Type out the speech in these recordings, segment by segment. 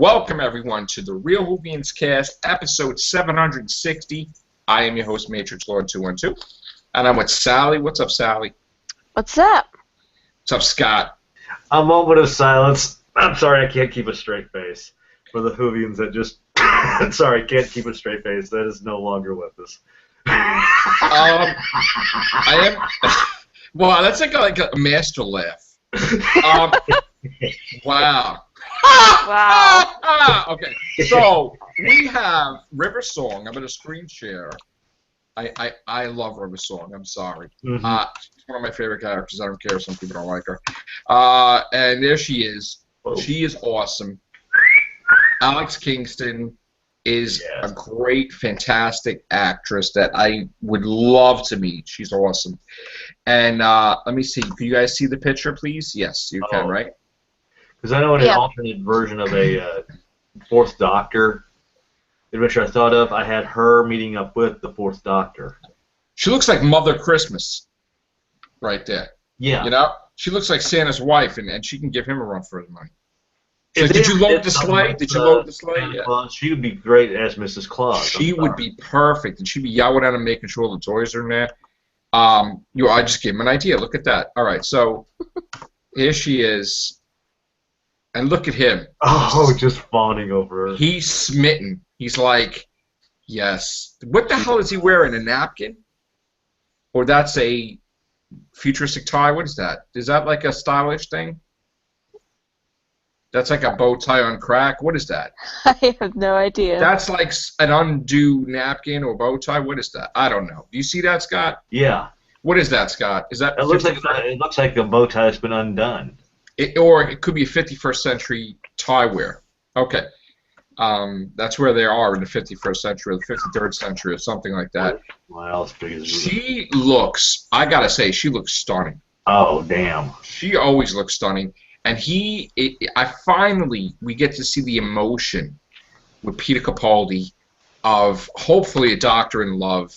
Welcome, everyone, to the Real Whovians Cast, episode 760. I am your host, Matrix Lord 212, and I'm with Sally. What's up, Sally? What's up? What's up, Scott? A moment of silence. I'm sorry, I can't keep a straight face. For the Whovians that just... sorry, can't keep a straight face. That is no longer with us. I am... Wow, that's like a master laugh. Wow. Wow. Okay, so we have River Song. I'm going to screen share. I love River Song. I'm sorry. Mhm. She's one of my favorite characters. I don't care if some people don't like her. And there she is. Whoa. She is awesome. Alex Kingston is Yes. a great, fantastic actress that I would love to meet. She's awesome. And let me see. Can you guys see the picture, please? Yes, you can, Oh. right? Because I know in an Yeah. alternate version of a Fourth Doctor adventure I thought of, I had her meeting up with the Fourth Doctor. She looks like Mother Christmas right there. Yeah. You know? She looks like Santa's wife, and she can give him a run for his money. If Did they you load did the something sleigh? like, Did you load the sleigh? Santa Yeah. Claus, she would be great as Mrs. Claus. She would be perfect, and she'd be yelling at him, making sure the toys are in there. I just gave him an idea. Look at that. All right, so here she is, and look at him. Oh, just fawning over her. He's smitten. He's like, yes. What the hell is he wearing? A napkin? Or that's a futuristic tie? What is that? Is that like a stylish thing? That's like a bow tie on crack. What is that? I have no idea. That's like an undue napkin or bow tie. What is that? I don't know. Do you see that, Scott? Yeah. What is that, Scott? Is that It looks like a bow tie that's been undone. Or it could be a 51st century tie wear. Okay. That's where they are in the 51st century or the 53rd century or something like that. Well, as big as She looks, I gotta say, she looks stunning. Oh, damn. She always looks stunning. And we get to see the emotion with Peter Capaldi of hopefully a doctor in love,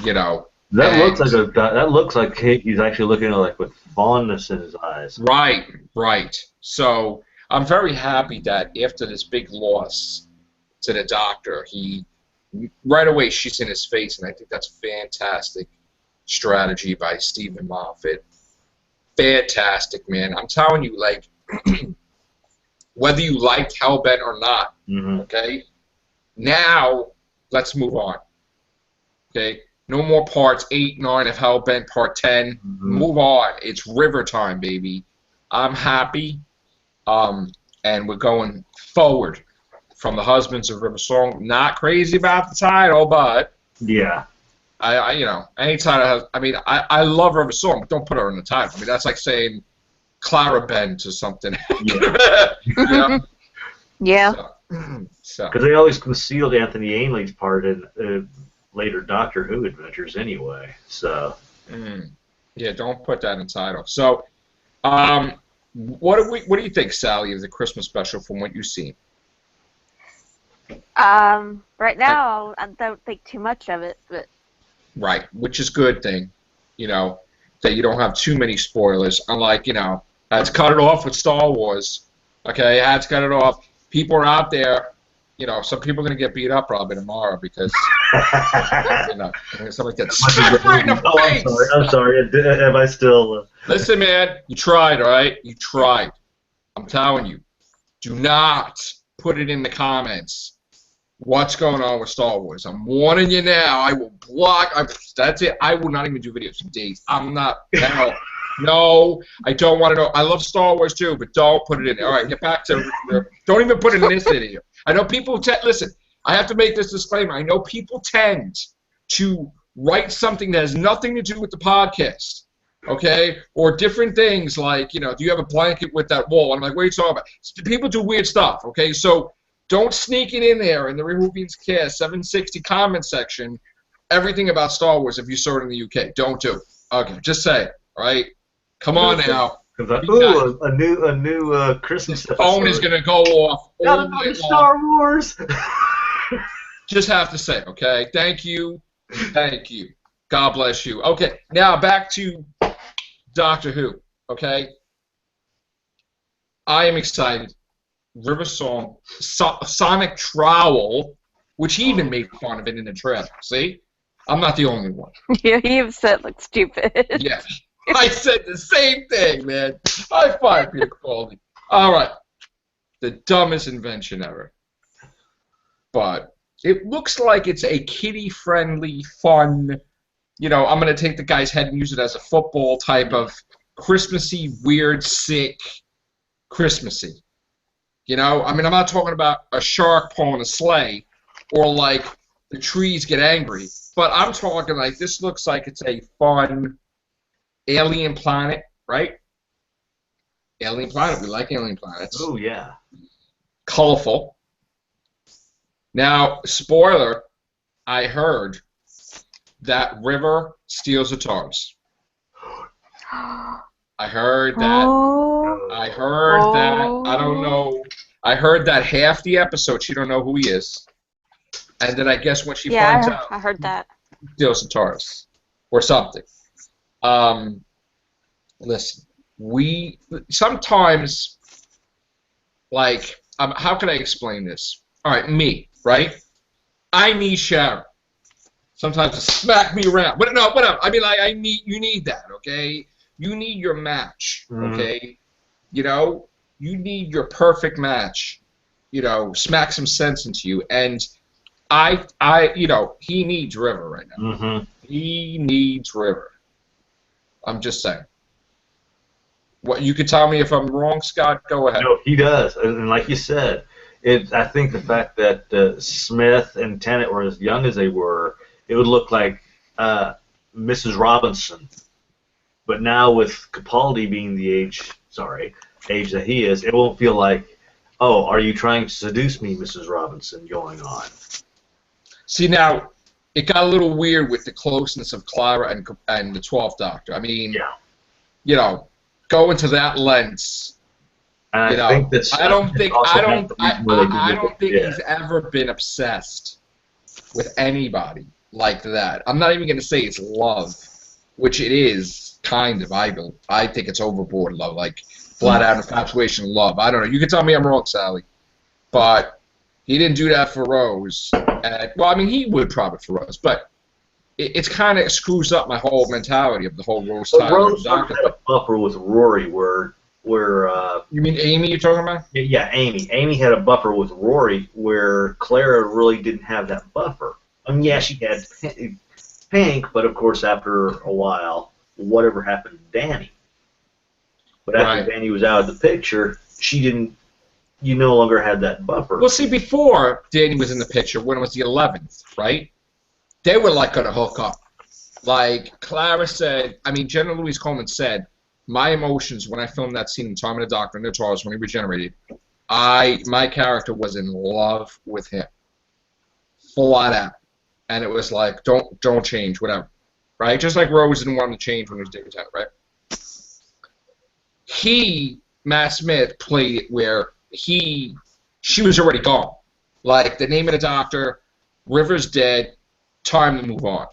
you know. That And- looks like he's actually looking at it like with fondness in his eyes. Right. So I'm very happy that after this big loss to the doctor, right away she's in his face, and I think that's fantastic strategy by Stephen Moffat. Fantastic, man. I'm telling you, like, whether you liked Hellbent or not, Mm-hmm. okay? Now, let's move on. Okay? No more parts 8, 9 of Hellbent, part 10. Mhm. Move on. It's river time, baby. I'm happy. And we're going forward from the Husbands of River Song. Not crazy about the title, but Yeah. anytime I love River Song, but don't put her in the title. I mean, that's like saying Clara Bent or something. Yeah. You know? Yeah. So. Because they always concealed Anthony Ainley's part in later Doctor Who adventures anyway. So. Yeah, don't put that in the title. So, what do you think, Sally, of the Christmas special from what you've seen? Right now, I don't think too much of it, but Right, which is a good thing, you know, that you don't have too many spoilers. Unlike, I had to cut it off with Star Wars. Okay, I had to cut it off. People are out there, some people are going to get beat up probably tomorrow because, something gets smacked right in the face. I'm sorry. Am I still... Listen, man, you tried, all right? You tried. I'm telling you. Do not put it in the comments. What's going on with Star Wars? I'm warning you now. I will block. That's it. I will not even do videos for days. I'm not. No, I don't want to know. I love Star Wars too, but don't put it in there. All right, get back to. Don't even put it in this video. I know people. Listen, I have to make this disclaimer. I know people tend to write something that has nothing to do with the podcast. Okay, or different things like, do you have a blanket with that wall? I'm like, what are you talking about? People do weird stuff. Okay, so. Don't sneak it in there in the Whovians Cast 760 comment section. Everything about Star Wars if you saw it in the UK. Don't do it. Okay, just say it. All right. Come on now. Ooh, a new Christmas episode. Phone is gonna go off. Got all another night Star long. Wars. Just have to say, it, okay. Thank you. God bless you. Okay, now back to Doctor Who. Okay. I am excited. River Song, Sonic Trowel, which he even made fun of it in the trailer. See? I'm not the only one. Yeah, you said look stupid. Yeah. I said the same thing, man. High five, Peter Capaldi. All right. The dumbest invention ever. But it looks like it's a kiddie-friendly, fun, I'm going to take the guy's head and use it as a football type of Christmassy, weird, sick, Christmassy. I'm not talking about a shark pulling a sleigh or like the trees get angry, but I'm talking like this looks like it's a fun alien planet, right? Alien planet. We like alien planets. Oh, yeah. Colorful. Now, spoiler, I heard that River steals the TARDIS. I heard that. Oh. I heard that. I don't know. I heard that half the episode she don't know who he is. And then I guess when she finds out, I heard that. steals the TARDIS. Or something. Listen, we sometimes, like, how can I explain this? All right, me, right? I need Sharon. Sometimes to smack me around. But no, whatever. I mean, like, you need that, okay? You need your match, okay? You need your perfect match. Smack some sense into you. And he needs River right now. Mm-hmm. He needs River. I'm just saying. What you could tell me if I'm wrong, Scott? Go ahead. No, he does, and like you said, I think the fact that Smith and Tennant were as young as they were, it would look like Mrs. Robinson. But now with Capaldi being the age that he is, it won't feel like, oh, are you trying to seduce me, Mrs. Robinson, going on? See, now, it got a little weird with the closeness of Clara and the 12th Doctor. I mean, go into that lens. And I think that's. I don't think he's ever been obsessed with anybody like that. I'm not even going to say it's love, which it is kind of. I think it's overboard love, like flat out infatuation love. I don't know. You can tell me I'm wrong, Sally, but he didn't do that for Rose. He would probably for Rose, but it's kind of screws up my whole mentality of the whole Rose Tyler. Rose had a buffer with Rory where you mean Amy you're talking about? Yeah, Amy. Amy had a buffer with Rory where Clara really didn't have that buffer. I mean, yeah, she had Hank, but of course after a while, whatever happened to Danny. But after Danny was out of the picture, you no longer had that buffer. Well, see, before Danny was in the picture, when it was the 11th, right? They were like going to hook up. Like Clara said, Jenna Louise Coleman said, my emotions when I filmed that scene in Time of the Doctor and the TARDIS when he regenerated, my character was in love with him. Flat out. And it was like, don't change, whatever. Right? Just like Rose didn't want him to change when he was David Tennant, right? Matt Smith, played it where she was already gone. Like, the name of the Doctor, River's dead, time to move on.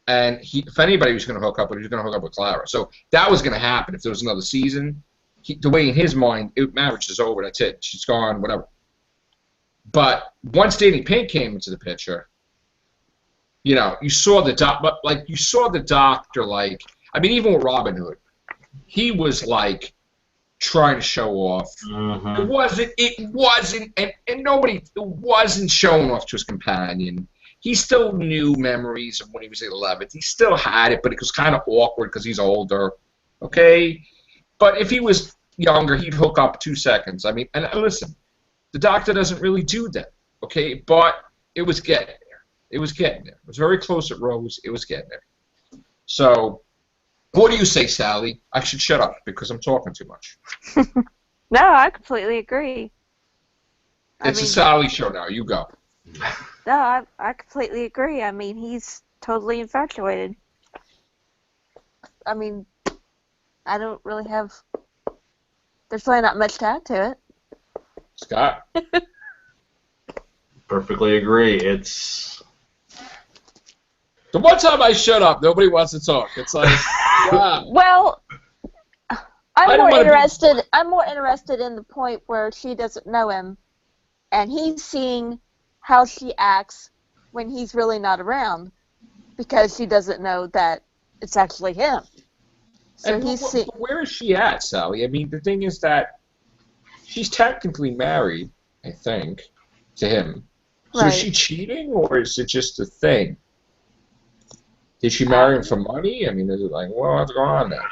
And if anybody was going to hook up with, he was going to hook up with Clara. So that was going to happen if there was another season. The way in his mind, marriage is over. That's it. She's gone. Whatever. But once Danny Pink came into the picture, you saw the Doctor. Like, even with Robin Hood, he was like trying to show off. Mm-hmm. It wasn't, and nobody wasn't showing off to his companion. He still knew memories of when he was 11th. He still had it, but it was kind of awkward because he's older. Okay? But if he was younger, he'd hook up 2 seconds. And listen, the Doctor doesn't really do that. Okay? But it was getting there. It was very close at Rose. It was getting there. So, what do you say, Sally? I should shut up because I'm talking too much. No, I completely agree. It's a Sally show now. You go. No, I completely agree. He's totally infatuated. I don't really have... There's really not much to add to it. Scott? Perfectly agree. It's... The one time I shut up, nobody wants to talk. It's like, wow. Well, I don't want to be. I'm more interested in the point where she doesn't know him, and he's seeing how she acts when he's really not around, because she doesn't know that it's actually him. So And he's see. where is she at, Sally? I mean, the thing is that she's technically married, I think, to him. So is Right. she cheating, or is it just a thing? Did she marry him for money? I mean, is it like, well, what's going on there?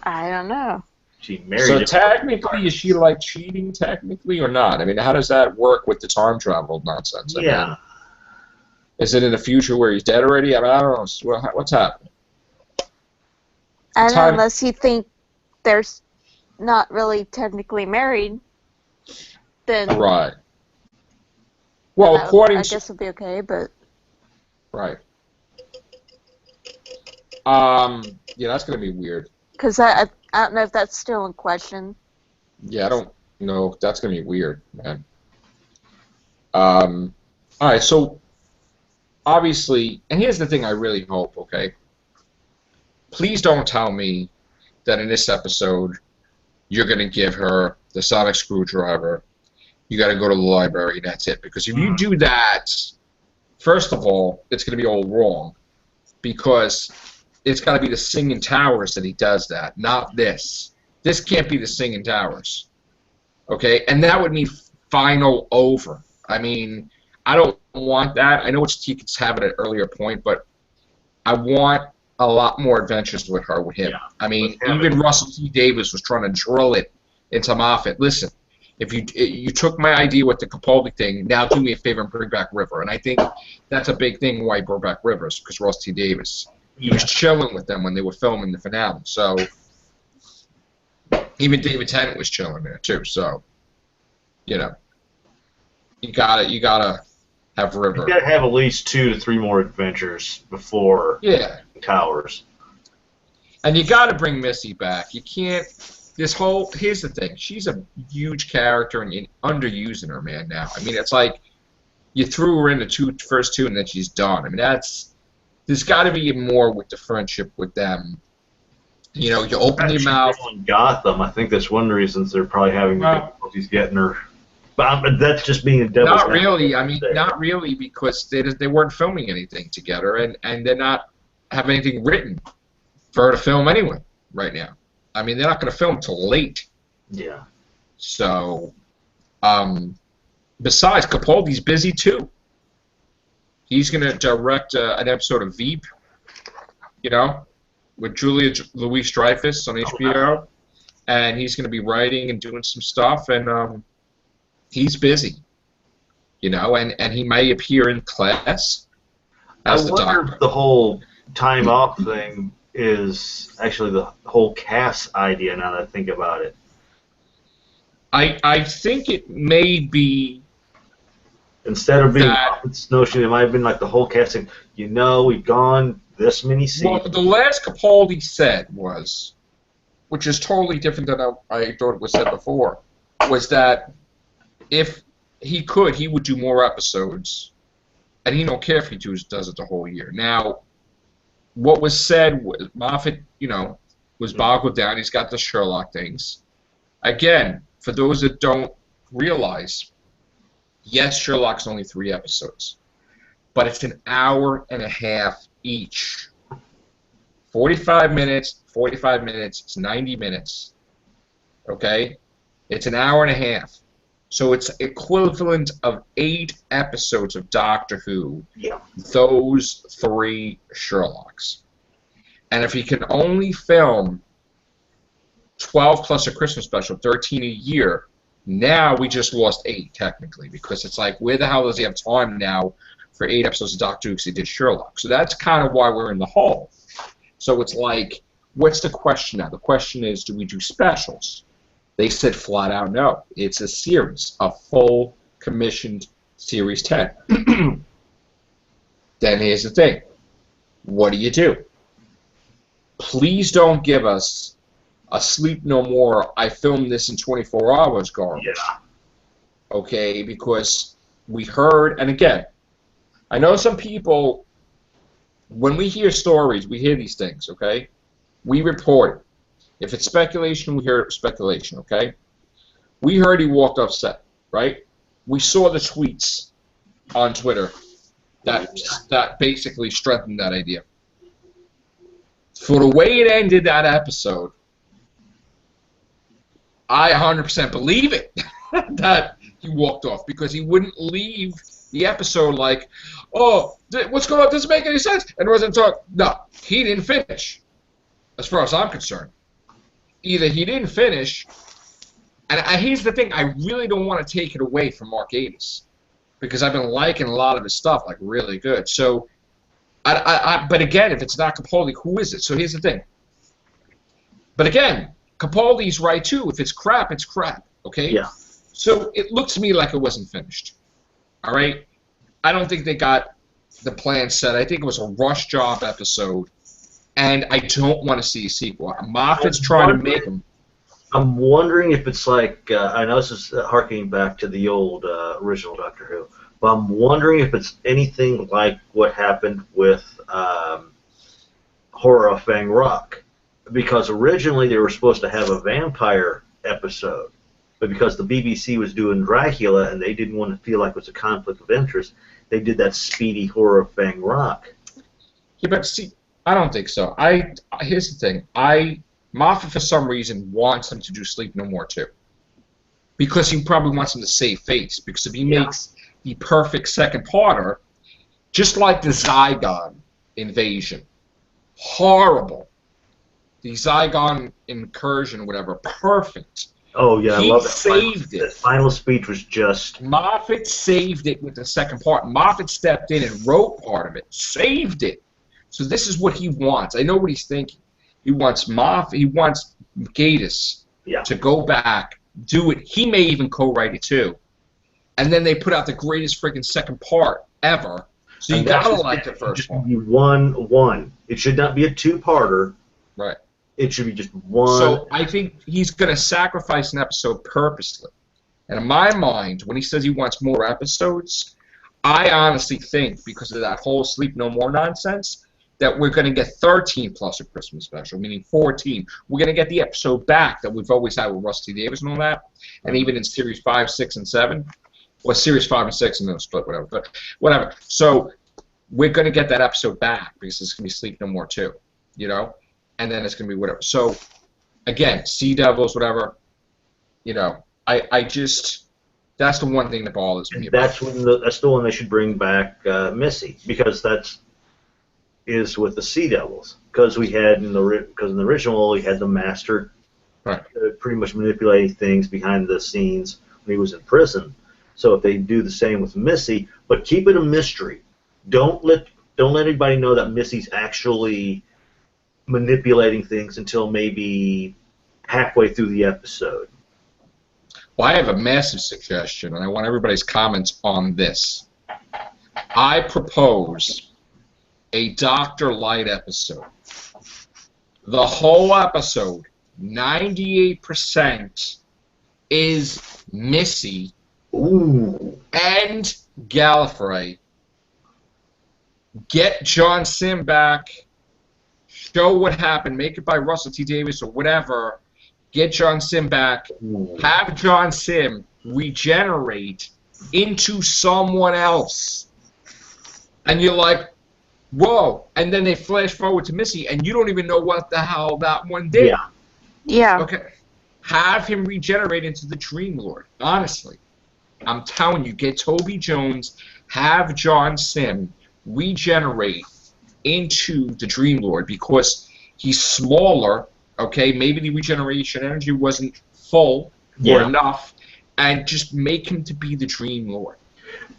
I don't know. She married So him. technically, is she like cheating technically or not? I mean, how does that work with the time travel nonsense? I Yeah. mean, is it in the future where he's dead already? I mean, I don't know. What's happening? And Time, unless you think they're not really technically married, then right. Well, I according to, guess it'll be okay. But right. Yeah, that's gonna be weird. because I don't know if that's still in question. Yeah, I don't know. That's gonna be weird, man. All right, so obviously, and here's the thing I really hope, okay? Please don't tell me that in this episode you're going to give her the sonic screwdriver. You got to go to the library, and that's it. Because if you do that, first of all, it's going to be all wrong. Because it's got to be the Singing Towers that he does that, not this. This can't be the Singing Towers. Okay? And that would mean final over. I mean, I don't want that. I know he could have it at an earlier point, but I want a lot more adventures with her, with him. Yeah. I mean, even Russell T. Davis was trying to drill it into Moffat. Listen, if you took my idea with the Capaldi thing, now do me a favor and bring back River. And I think that's a big thing why he brought back Rivers, because Russell T. Davis. He was chilling with them when they were filming the finale. So even David Tennant was chilling there too. So, you know, you gotta have River. You gotta have at least 2 to 3 more adventures before Towers. And you gotta bring Missy back. You can't. Here's the thing. She's a huge character, and you're underusing her, man. Now, I mean, it's like you threw her in the first two, and then she's done. I mean, there's got to be more with the friendship with them. You know, you open your mouth. In Gotham, I think that's one of the reasons they're probably having difficulties getting her. But that's just being a devil's Not really. I mean, not really, because they weren't filming anything together, and they're not have anything written for her to film anyway right now. I mean, they're not going to film till late. Yeah. So, besides, Capaldi's busy too. He's going to direct an episode of Veep, you know, with Julia Louis-Dreyfus on HBO, and he's going to be writing and doing some stuff, and he's busy, you know, and he may appear in class as the wonder doctor. If the whole time off thing is actually the whole cast idea now that I think about it. I think it may be. Instead of being Moffat's notion, it might have been like the whole casting. You know, we've gone this many seasons. Well, the last Capaldi said was, which is totally different than I thought it was said before, was that if he could, he would do more episodes, and he don't care if he does it the whole year. Now, what was said was Moffat, you know, was boggled down. He's got the Sherlock things. Again, for those that don't realize, yes, Sherlock's only 3 episodes, but it's an hour and a half each. 45 minutes, it's 90 minutes. Okay? It's an hour and a half. So it's equivalent of 8 episodes of Doctor Who, those 3 Sherlocks. And if he can only film 12 plus a Christmas special, 13 a year, now we just lost 8, technically, because it's like, where the hell does he have time now for 8 episodes of Doctor Who because he did Sherlock? So that's kind of why we're in the hole. So it's like, what's the question now? The question is, do we do specials? They said flat out no. It's a series, a full commissioned Series 10. Then here's the thing. What do? Please don't give us a Sleep No More, I filmed this in 24 hours garbage. Yeah. Okay, because we heard, and again, I know some people, when we hear stories, we hear these things, okay? We report it. If it's speculation, we hear speculation, okay? We heard he walked off set, right? We saw the tweets on Twitter that basically strengthened that idea. For the way it ended that episode, I 100% believe it that he walked off because he wouldn't leave the episode like, oh, what's going on? Doesn't make any sense. And it wasn't talk. No, he didn't finish, as far as I'm concerned. Either he didn't finish, and here's the thing, I really don't want to take it away from Mark Gatiss because I've been liking a lot of his stuff, like really good. So, but again, if it's not Capaldi, who is it? So here's the thing. But again, Capaldi's right too. If it's crap, it's crap. Okay? Yeah. So it looks to me like it wasn't finished. All right? I don't think they got the plan set. I think it was a rush job episode. And I don't want to see a sequel. Moffat's trying to make them. I'm wondering if it's like, I know this is harkening back to the old original Doctor Who, but I'm wondering if it's anything like what happened with Horror of Fang Rock. Because originally they were supposed to have a vampire episode, but because the BBC was doing Dracula and they didn't want to feel like it was a conflict of interest, they did that speedy Horror of Fang Rock. Yeah, but see, I don't think so. Here's the thing. Moffat, for some reason, wants him to do Sleep No More, too. Because he probably wants him to save face. Because if he makes the perfect second parter, just like the Zygon invasion, horrible. The Zygon incursion, whatever, perfect. Oh, yeah, I love it. He saved it. The final speech was just... Moffat saved it with the second part. Moffat stepped in and wrote part of it. Saved it. So this is what he wants. I know what he's thinking. He wants Gatiss to go back, do it. He may even co-write it too. And then they put out the greatest freaking second part ever. So you gotta like the first one. Just be one. It should not be a two-parter. Right. It should be just one. So I think he's gonna sacrifice an episode purposely. And in my mind, when he says he wants more episodes, I honestly think because of that whole Sleep No More nonsense, that we're going to get 13 plus a Christmas special, meaning 14. We're going to get the episode back that we've always had with Rusty Davis and all that, and even in Series 5, 6, and 7. Well, Series 5 and 6 and then split, whatever. But whatever. So we're going to get that episode back because it's going to be Sleep No More too, you know? And then it's going to be whatever. So, again, Sea Devils, whatever, you know, I just... That's the one thing that bothers me about it. That's the one they should bring back Missy, because is with the Sea Devils, because in the original we had the Master pretty much manipulating things behind the scenes when he was in prison. So if they do the same with Missy, but keep it a mystery. Don't let anybody know that Missy's actually manipulating things until maybe halfway through the episode. Well, I have a massive suggestion, and I want everybody's comments on this. I propose a Dr. Light episode. The whole episode, 98%, is Missy and Gallifrey. Get John Sim back. Show what happened. Make it by Russell T. Davies or whatever. Get John Sim back. Have John Sim regenerate into someone else. And you're like, whoa, and then they flash forward to Missy, and you don't even know what the hell that one did. Yeah. Okay. Have him regenerate into the Dream Lord. Honestly. I'm telling you, get Toby Jones, have John Sim regenerate into the Dream Lord because he's smaller, okay? Maybe the regeneration energy wasn't full or enough, and just make him to be the Dream Lord.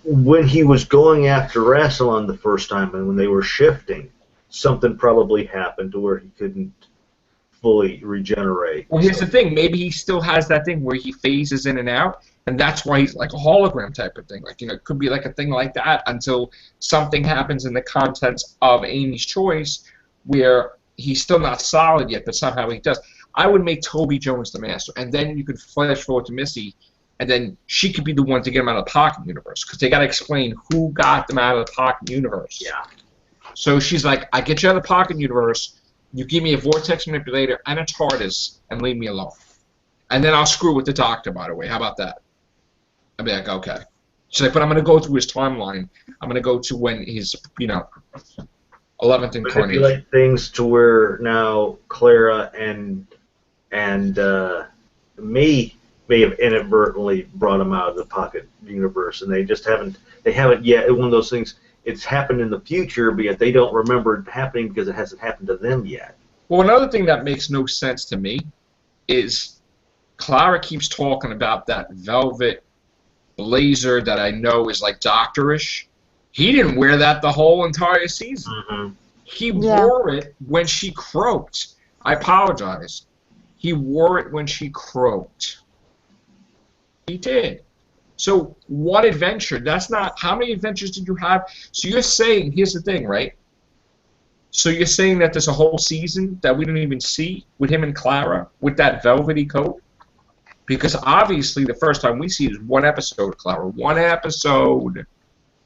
When he was going after Rassilon the first time and when they were shifting, something probably happened to where he couldn't fully regenerate. Well, here's the thing. Maybe he still has that thing where he phases in and out, and that's why he's like a hologram type of thing. Like, you know, it could be like a thing like that until something happens in the contents of Amy's Choice where he's still not solid yet, but somehow he does. I would make Toby Jones the master, and then you could flash forward to Missy, and then she could be the one to get him out of the pocket universe, because they got to explain who got them out of the pocket universe. Yeah. So she's like, I get you out of the pocket universe, You give me a vortex manipulator and a TARDIS and leave me alone. And then I'll screw with the Doctor, by the way. How about that? I'd be like, okay. She's like, but I'm going to go through his timeline. I'm going to go to when he's, 11th incarnation. Manipulate things to where now Clara and me may have inadvertently brought him out of the pocket universe, and they haven't yet. One of those things. It's happened in the future, but yet they don't remember it happening because it hasn't happened to them yet. Well, another thing that makes no sense to me is Clara keeps talking about that velvet blazer that I know is like doctorish. He didn't wear that the whole entire season. Mm-hmm. He wore it when she croaked. I apologize. He wore it when she croaked. He did. So what adventure? That's not... How many adventures did you have? So you're saying... Here's the thing, right? So you're saying that there's a whole season that we didn't even see with him and Clara with that velvety coat? Because obviously the first time we see it is one episode of Clara. One episode.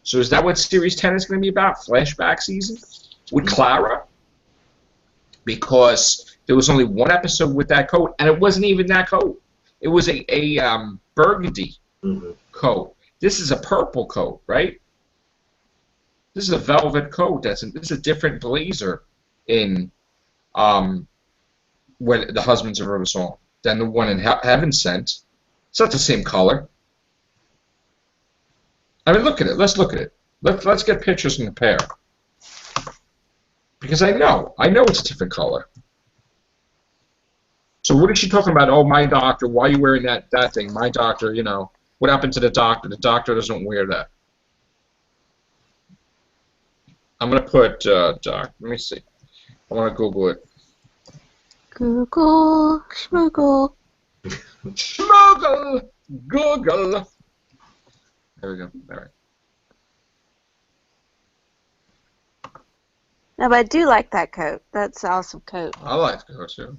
So is that what Series 10 is going to be about? Flashback season? With Clara? Because there was only one episode with that coat, and it wasn't even that coat. It was a burgundy coat. This is a purple coat, right? This is a velvet coat. This is a different blazer in when the Husbands of River Song than the one in Heaven Sent. It's not the same color. I mean, look at it. Let's look at it. Let's get pictures and compare. Because I know it's a different color. So what is she talking about? Oh, my doctor, why are you wearing that thing? My doctor, what happened to the doctor? The doctor doesn't wear that. I'm going to put, let me see. I want to Google it. Google, schmoogle. Schmoogle! Google! There we go. All right. No, but I do like that coat. That's an awesome coat. I like the coat, too.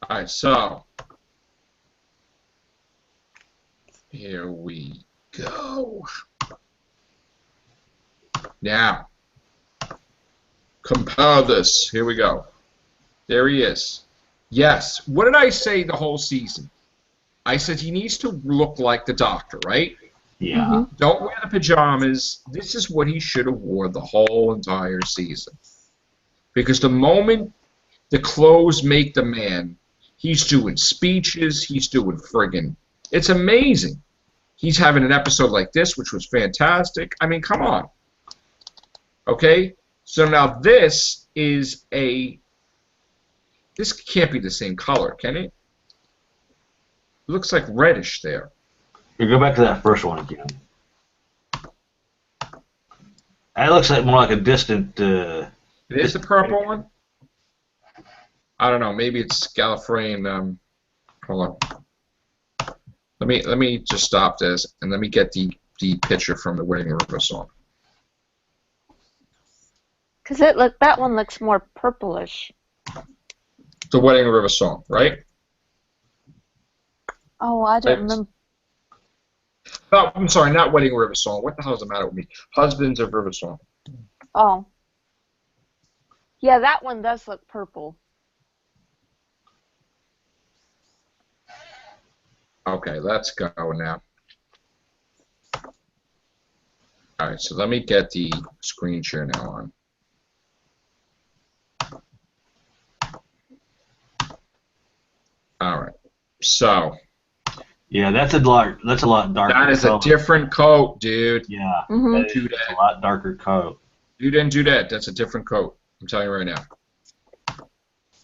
All right, so here we go. Now, compare this. Here we go. There he is. Yes. What did I say the whole season? I said he needs to look like the Doctor, right? Yeah. Mm-hmm. Don't wear the pajamas. This is what he should have wore the whole entire season. Because the moment the clothes make the man, he's doing speeches, he's doing friggin'... It's amazing. He's having an episode like this, which was fantastic. I mean, come on. Okay? So now this is a... This can't be the same color, can it? It looks like reddish there. You go back to that first one again. That looks like more like a distant... It is the purple one? I don't know. Maybe it's Gallifreyan. Hold on. Let me just stop this and let me get the picture from the Wedding River Song. Because that one looks more purplish. The Wedding River Song, right? Oh, I don't remember. No, I'm sorry, not Wedding River Song. What the hell is the matter with me? Husbands of River Song. Oh. Yeah, that one does look purple. Okay, let's go now. Alright, so let me get the screen share now on. Alright, so... Yeah, that's a lot darker. That is a different coat, dude. Yeah, Mm-hmm. that is a lot darker coat. You didn't do that. That's a different coat. I'm telling you right now.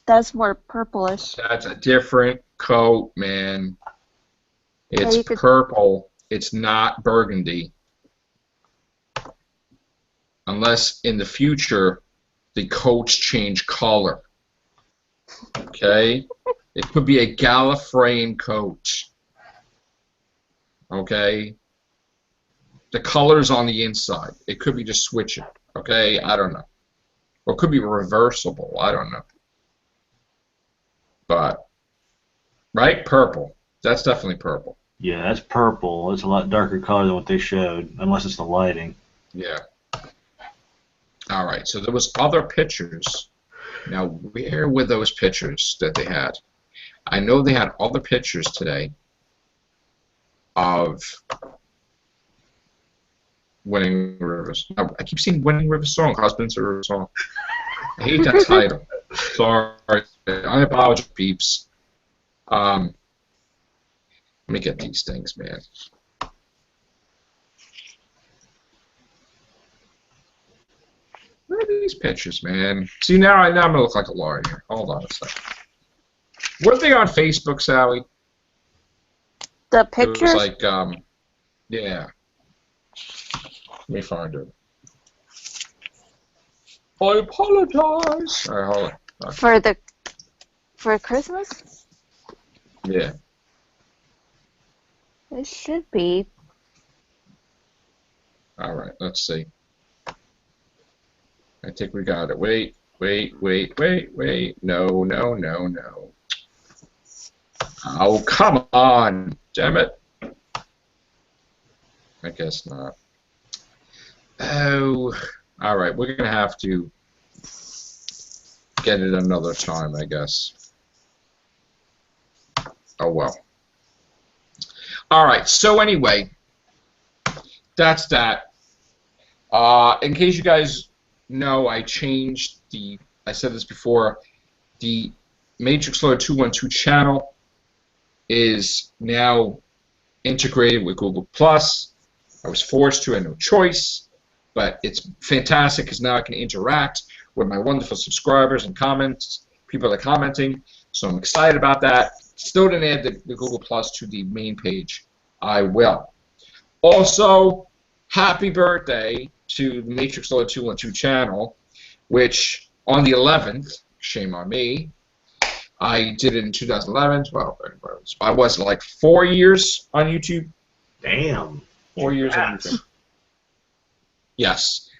That's more purplish. That's a different coat, man. It's purple. It's not burgundy. Unless in the future the coats change color. Okay? It could be a Gallifreyan coat. Okay? The color's on the inside. It could be just switching. Okay? I don't know. Or it could be reversible. I don't know. But, right? Purple. That's definitely purple. Yeah, that's purple. It's a lot darker color than what they showed, unless it's the lighting. Yeah. All right. So there was other pictures Now, where were those pictures that they had? I know they had other pictures today of Winning Rivers. I keep seeing Winning Rivers song, Husbands or Rivers song. I hate that title. Sorry. I apologize, peeps. Let me get these things, man. Where are these pictures, man? See, now I'm going to look like a lawyer here. Hold on a second. Weren't they on Facebook, Sally? The It pictures? was like, yeah. Let me find it. I apologize. All right, hold on. Okay. For Christmas? Yeah. It should be. All right, let's see. I think we got it. Wait. No. Oh, come on. Damn it. I guess not. Oh, all right. We're going to have to get it another time, I guess. Oh, well. All right. So anyway, that's that. In case you guys know, I changed I said this before, the Matrix Lawyer 212 channel is now integrated with Google+. I was forced to, I had no choice, but it's fantastic because now I can interact with my wonderful subscribers and people that are commenting, so I'm excited about that. Still didn't add the Google+ to the main page. I will. Also, happy birthday to the Matrix Lawyer 212 channel, which on the 11th, shame on me, I did it in 2011. Well, I was like 4 years on YouTube. Damn. 4 years on YouTube. Yes.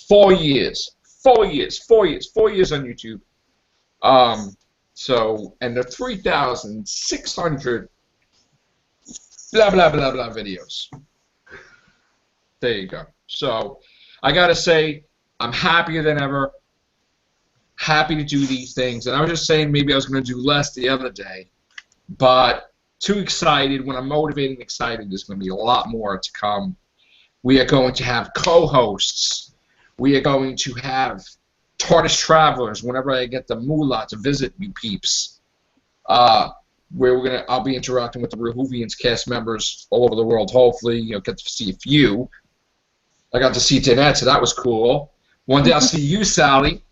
4 years. 4 years. 4 years. 4 years on YouTube. So, and the 3,600 blah, blah, blah, blah videos. There you go. So, I got to say, I'm happier than ever. Happy to do these things. And I was just saying maybe I was going to do less the other day. But too excited. When I'm motivated and excited, there's going to be a lot more to come. We are going to have co-hosts. We are going to have TARDIS travelers whenever I get the moolah to visit you peeps. Where I'll be interacting with the Whovians cast members all over the world. Hopefully, get to see a few. I got to see Danette, so that was cool. One day I'll see you, Sally,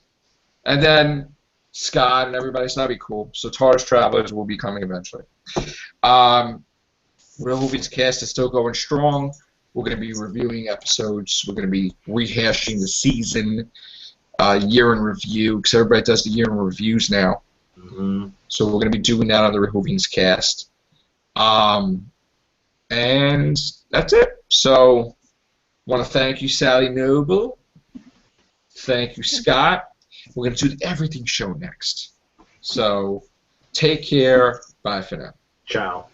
and then Scott and everybody, so that'll be cool. So TARDIS travelers will be coming eventually. Real Whovians cast is still going strong. We're going to be reviewing episodes. We're going to be rehashing the season, year in review, because everybody does the year in reviews now. Mm-hmm. So we're going to be doing that on the Whovians cast. And that's it. So I want to thank you, Sally Noble. Thank you, Scott. We're going to do the Everything Show next. So take care. Bye for now. Ciao.